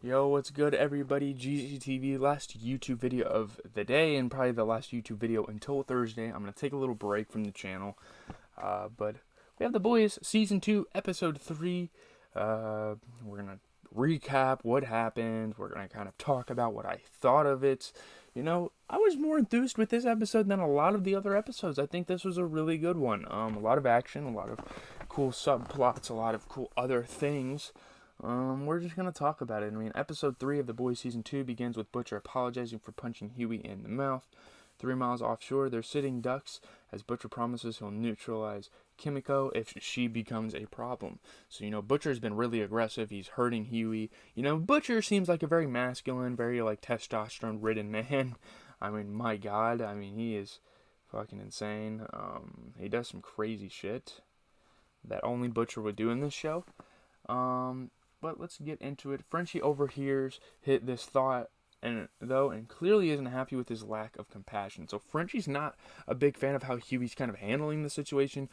Yo, what's good, everybody? GGTV, last YouTube video of the day, and probably the last YouTube video until Thursday. I'm gonna take a little break from the channel, but we have The Boys Season 2, Episode 3. We're gonna recap what happened. We're gonna kind of talk about what I thought of it. I was more enthused with this episode than a lot of the other episodes. I think this was a really good one. A lot of action, a lot of cool subplots, a lot of cool other things. We're just gonna talk about it. Episode 3 of The Boys Season 2 begins with Butcher apologizing for punching Huey in the mouth. 3 miles offshore, they're sitting ducks as Butcher promises he'll neutralize Kimiko if she becomes a problem. So, Butcher's been really aggressive. He's hurting Huey. Butcher seems like a very masculine, very, testosterone-ridden man. My God. He is fucking insane. He does some crazy shit that only Butcher would do in this show. But let's get into it. Frenchie overhears this thought and clearly isn't happy with his lack of compassion. So Frenchie's not a big fan of how Huey's kind of handling the situation.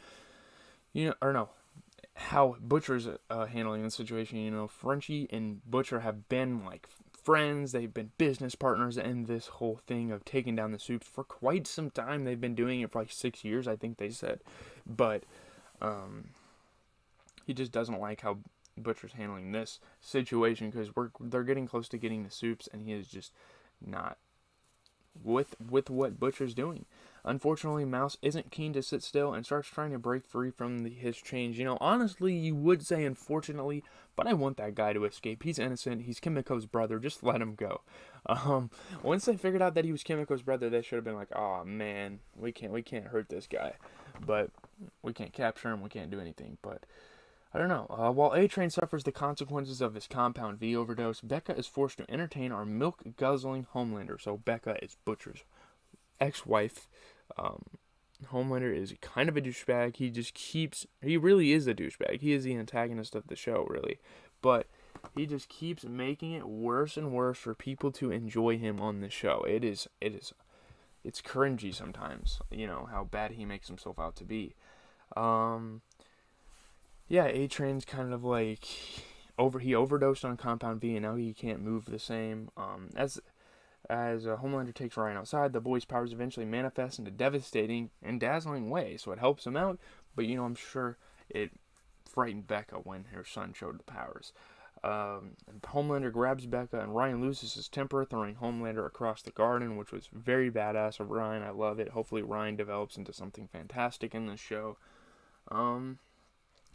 How Butcher's handling the situation. Frenchie and Butcher have been like friends. They've been business partners in this whole thing of taking down the Supes for quite some time. They've been doing it for like 6 years, I think they said. But he just doesn't like how Butcher's handling this situation because they're getting close to getting the Supes, and he is just not with what Butcher's doing. Unfortunately, Mouse isn't keen to sit still and starts trying to break free from his chains. Honestly, you would say unfortunately, but I want that guy to escape. He's innocent. He's Kimiko's brother. Just let him go. Once they figured out that he was Kimiko's brother, they should have been like, "Oh man, we can't hurt this guy, but we can't capture him. We can't do anything." But I don't know. While A-Train suffers the consequences of his Compound V overdose, Becca is forced to entertain our milk-guzzling Homelander. So Becca is Butcher's ex-wife. Homelander is kind of a douchebag. He really is a douchebag. He is the antagonist of the show, really. But he just keeps making it worse and worse for people to enjoy him on the show. It's cringy sometimes, how bad he makes himself out to be. Yeah, A-Train's kind of like he overdosed on Compound V, and now he can't move the same. As Homelander takes Ryan outside, the boy's powers eventually manifest in a devastating and dazzling way, so it helps him out. But I'm sure it frightened Becca when her son showed the powers. Homelander grabs Becca, and Ryan loses his temper, throwing Homelander across the garden, which was very badass of Ryan. I love it. Hopefully, Ryan develops into something fantastic in this show.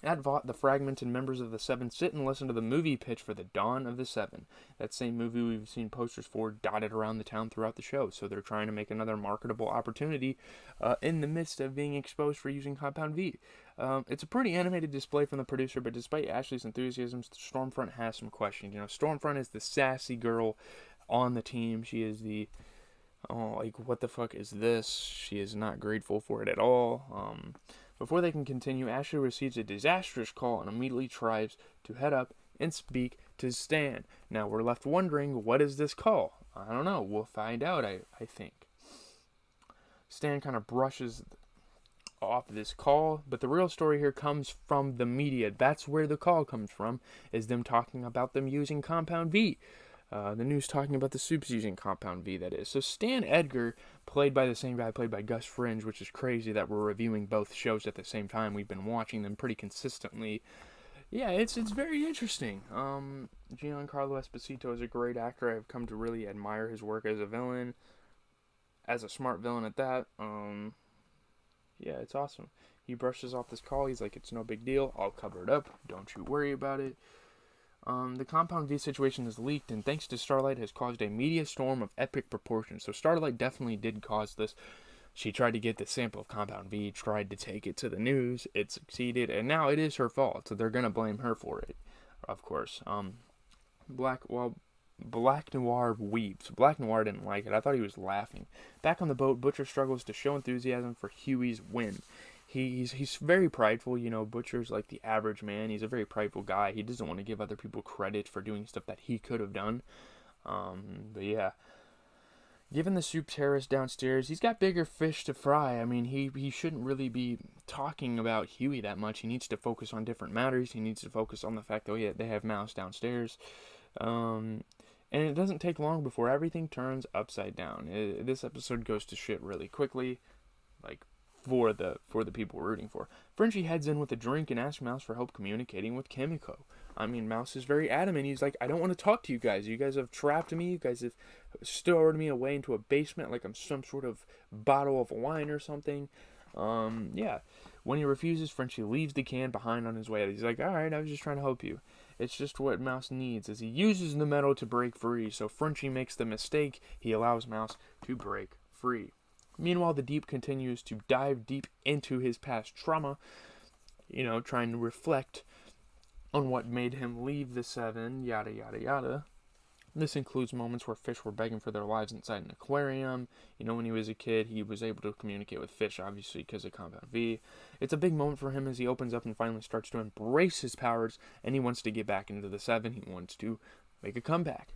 At Vought, the fragmented members of the Seven sit and listen to the movie pitch for the Dawn of the Seven. That same movie we've seen posters for dotted around the town throughout the show, so they're trying to make another marketable opportunity in the midst of being exposed for using Compound V. It's a pretty animated display from the producer, but despite Ashley's enthusiasm, Stormfront has some questions. Stormfront is the sassy girl on the team. She is the what the fuck is this? She is not grateful for it at all. Before they can continue, Ashley receives a disastrous call and immediately tries to head up and speak to Stan. Now we're left wondering, what is this call? I don't know. We'll find out, I think. Stan kind of brushes off this call, but the real story here comes from the media. That's where the call comes from, is them talking about them using Compound V. The news talking about the Supes using Compound V, that is. So Stan Edgar, played by the same guy played by Gus Fringe, which is crazy that we're reviewing both shows at the same time. We've been watching them pretty consistently. Yeah, it's very interesting. Giancarlo Esposito is a great actor. I've come to really admire his work as a villain, as a smart villain at that. Yeah, it's awesome. He brushes off this call. He's like, "It's no big deal. I'll cover it up. Don't you worry about it." The Compound V situation is leaked, and thanks to Starlight, has caused a media storm of epic proportions. So Starlight definitely did cause this. She tried to get the sample of Compound V, tried to take it to the news. It succeeded, and now it is her fault. So they're gonna blame her for it, of course. Black Noir weeps. Black Noir didn't like it. I thought he was laughing. Back on the boat, Butcher struggles to show enthusiasm for Huey's win. He's very prideful. Butcher's like the average man. He's a very prideful guy. He doesn't want to give other people credit for doing stuff that he could have done. But yeah, given the Soup terrorist downstairs, he's got bigger fish to fry. He shouldn't really be talking about Huey that much. He needs to focus on different matters. He needs to focus on the fact that they have Mouse downstairs. And it doesn't take long before everything turns upside down. This episode goes to shit really quickly, like for the people we're rooting for. Frenchie heads in with a drink and asks Mouse for help communicating with Kimiko. I mean, Mouse is very adamant. He's like, I don't want to talk to you guys. You guys have trapped me. You guys have stored me away into a basement like I'm some sort of bottle of wine or something. Yeah. When he refuses, Frenchie leaves the can behind on his way. He's like, alright, I was just trying to help you. It's just what Mouse needs, as he uses the metal to break free. So Frenchie makes the mistake. He allows Mouse to break free. Meanwhile, the Deep continues to dive deep into his past trauma, trying to reflect on what made him leave the Seven, yada yada yada. This includes moments where fish were begging for their lives inside an aquarium. When he was a kid, he was able to communicate with fish, obviously, because of Compound V. It's a big moment for him as he opens up and finally starts to embrace his powers, and he wants to get back into the Seven. He wants to make a comeback.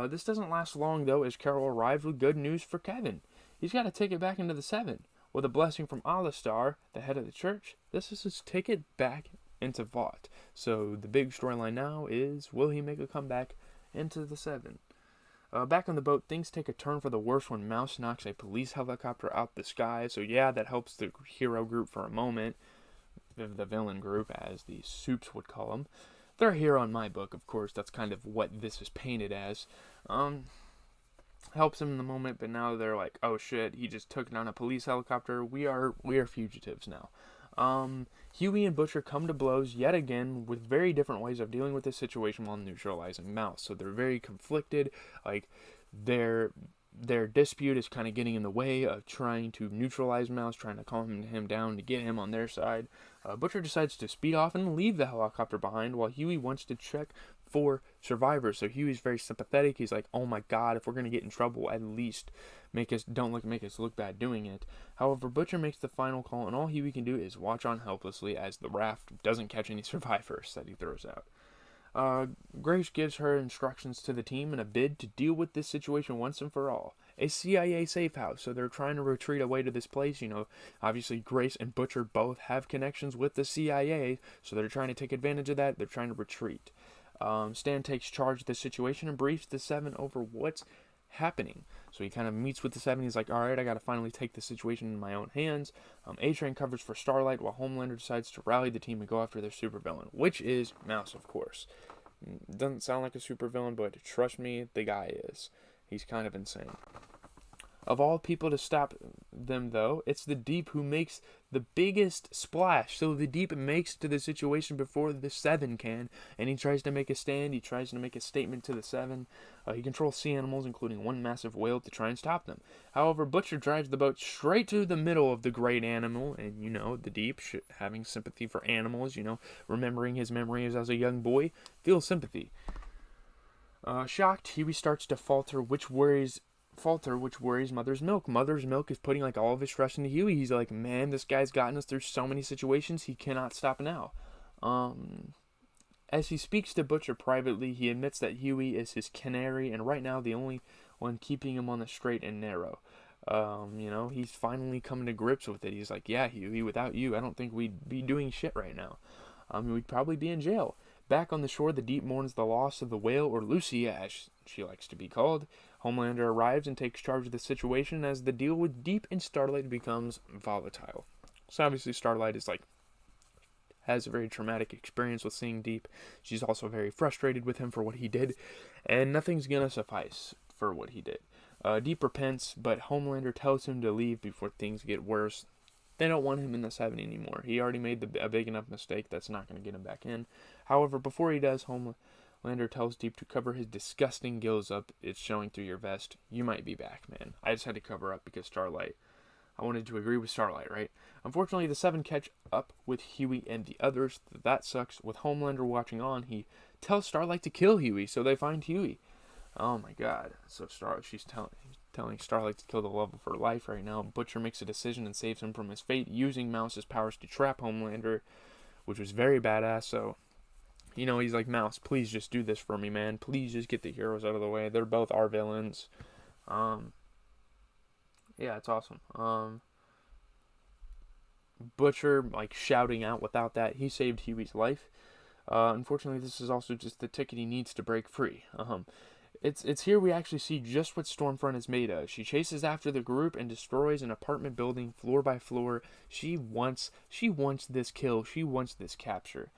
This doesn't last long, though, as Carol arrives with good news for Kevin. He's got a ticket back into the Seven. With a blessing from Alistar, the head of the church, this is his ticket back into Vought. So the big storyline now is, will he make a comeback into the Seven? Back on the boat, things take a turn for the worse when Mouse knocks a police helicopter out the sky. So yeah, that helps the hero group for a moment. The villain group, as the Soups would call them. They're a hero in my book, of course. That's kind of what this is painted as. Helps him in the moment, but now they're like, oh shit, he just took down a police helicopter. We are fugitives now. Huey and Butcher come to blows yet again with very different ways of dealing with this situation while neutralizing Mouse. So they're very conflicted. Like their dispute is kind of getting in the way of trying to neutralize Mouse, trying to calm him down to get him on their side. Butcher decides to speed off and leave the helicopter behind while Huey wants to check for survivors. So Huey's very sympathetic. He's like, oh my god, if we're going to get in trouble, at least make us look bad doing it. However, Butcher makes the final call, and all Huey can do is watch on helplessly as the raft doesn't catch any survivors that he throws out. Grace gives her instructions to the team in a bid to deal with this situation once and for all. A CIA safe house, so they're trying to retreat away to this place. Obviously Grace and Butcher both have connections with the CIA, so they're trying to take advantage of that. They're trying to retreat. Stan takes charge of the situation and briefs the Seven over what's happening. So he kind of meets with the Seven. He's like, alright, I gotta finally take the situation in my own hands. A-Train covers for Starlight while Homelander decides to rally the team and go after their supervillain, which is Mouse, of course. Doesn't sound like a supervillain, but trust me, the guy is. He's kind of insane. Of all people to stop them, though, it's the Deep who makes the biggest splash. So the Deep makes it to the situation before the Seven can, and he tries to make a stand. He tries to make a statement to the Seven. He controls sea animals, including one massive whale, to try and stop them. However, Butcher drives the boat straight to the middle of the great animal, and the Deep, having sympathy for animals, remembering his memories as a young boy, feels sympathy. Shocked, Huey starts to falter, which worries Mother's Milk. Mother's Milk is putting all of his trust into Huey. He's like, man, this guy's gotten us through so many situations, he cannot stop now. As he speaks to Butcher privately, he admits that Huey is his canary, and right now the only one keeping him on the straight and narrow. He's finally coming to grips with it. He's like, yeah, Huey, without you, I don't think we'd be doing shit right now. We'd probably be in jail. Back on the shore, the Deep mourns the loss of the whale, or Lucy, as she likes to be called. Homelander arrives and takes charge of the situation as the deal with Deep and Starlight becomes volatile. So obviously Starlight has a very traumatic experience with seeing Deep. She's also very frustrated with him for what he did, and nothing's gonna suffice for what he did. Deep repents, but Homelander tells him to leave before things get worse. They don't want him in the Seven anymore. He already made a big enough mistake that's not going to get him back in. However, before he does, Homelander tells Deep to cover his disgusting gills up. It's showing through your vest. You might be back, man. I just had to cover up because Starlight. I wanted to agree with Starlight, right? Unfortunately, the Seven catch up with Huey and the others. That sucks. With Homelander watching on, he tells Starlight to kill Huey, so they find Huey. Oh my god. So she's telling Starlight to kill the love of her life right now. Butcher makes a decision and saves him from his fate, using Mouse's powers to trap Homelander, which was very badass. So, he's like, Mouse, please just do this for me, man. Please just get the heroes out of the way. They're both our villains. Yeah, it's awesome. Butcher, shouting out without that. He saved Huey's life. Unfortunately, this is also just the ticket he needs to break free. It's here we actually see just what Stormfront is made of. She chases after the group and destroys an apartment building floor by floor. She wants this kill. She wants this capture.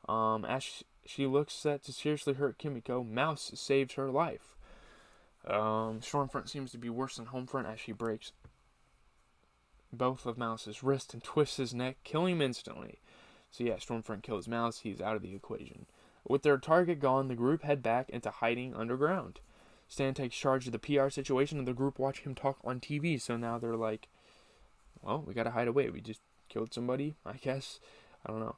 As she looks set to seriously hurt Kimiko, Mouse saves her life. Stormfront seems to be worse than Homefront as she breaks both of Mouse's wrists and twists his neck, killing him instantly. So yeah, Stormfront kills Mouse. He's out of the equation. With their target gone, the group head back into hiding underground. Stan takes charge of the PR situation, and the group watch him talk on TV. So now they're like, well, we gotta hide away. We just killed somebody, I guess. I don't know.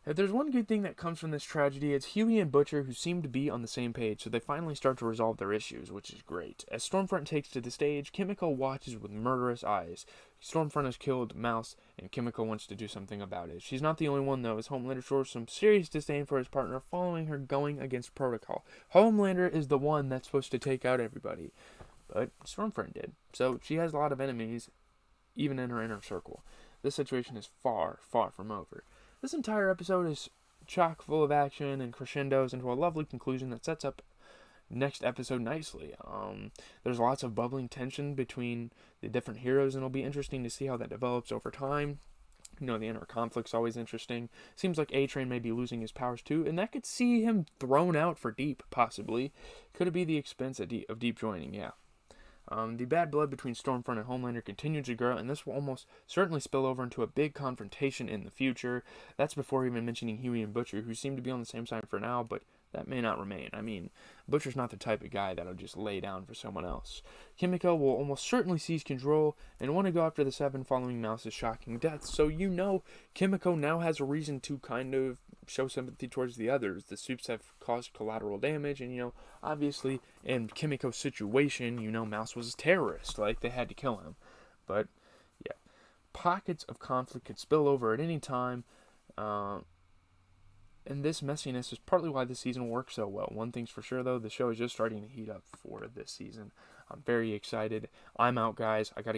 If there's one good thing that comes from this tragedy, it's Huey and Butcher, who seem to be on the same page, so they finally start to resolve their issues, which is great. As Stormfront takes to the stage, Kimiko watches with murderous eyes. Stormfront has killed Mouse, and Kimiko wants to do something about it. She's not the only one, though, as Homelander shows some serious disdain for his partner, following her going against protocol. Homelander is the one that's supposed to take out everybody, but Stormfront did. So she has a lot of enemies, even in her inner circle. This situation is far, far from over. This entire episode is chock full of action and crescendos into a lovely conclusion that sets up next episode nicely. There's lots of bubbling tension between the different heroes, and it'll be interesting to see how that develops over time. You know, the inner conflict's always interesting. Seems like A-Train may be losing his powers too, and that could see him thrown out for Deep, possibly. Could it be the expense of Deep joining? Yeah. The bad blood between Stormfront and Homelander continues to grow, and this will almost certainly spill over into a big confrontation in the future. That's before even mentioning Huey and Butcher, who seem to be on the same side for now, but that may not remain. I mean, Butcher's not the type of guy that'll just lay down for someone else. Kimiko will almost certainly seize control and want to go after the Seven following Mouse's shocking death, so you know Kimiko now has a reason to kind of show sympathy towards the others. The Supes have caused collateral damage, and, you know, obviously, in Kimiko's situation, you know, Mouse was a terrorist. Like, they had to kill him. But, yeah. Pockets of conflict could spill over at any time, and this messiness is partly why this season works so well. One thing's for sure, though, the show is just starting to heat up for this season. I'm very excited. I'm out, guys. I gotta